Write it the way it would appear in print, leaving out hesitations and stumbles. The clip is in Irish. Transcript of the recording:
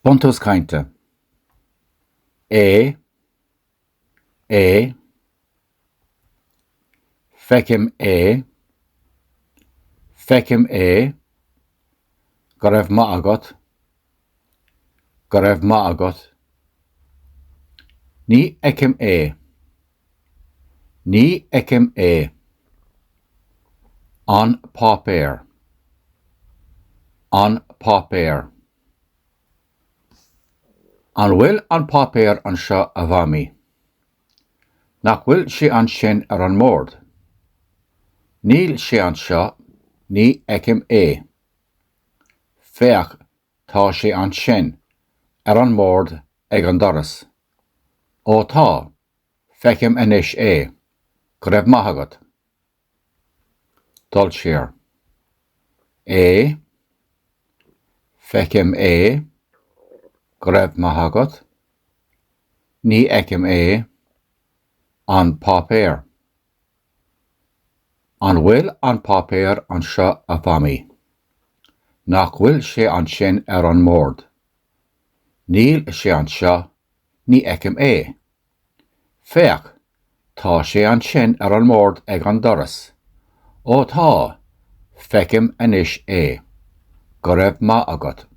Buntas cainte. É, fecim go raibh maith agat, ní eicim an páipéir, an bhfuil an páipéir anseo a bhaimí, nach bhfuil sé ansin ar an mbord, níl sé anseo, ní eicim féach tá sé ansin ar an mbord ag an doras, ó tá feicim anois go raibh maith agat. Dul siar. Feicim go raibh maith agat, ní eicim an páipéir. An bhfuil an páipéir anseo a bhaimí, nach bhfuil sé ansin ar an mbord, níl sé anseo, ní eicim féach tá sé ansin ar an mbord ag an doras, ó tá feicim anois go raibh maith agat.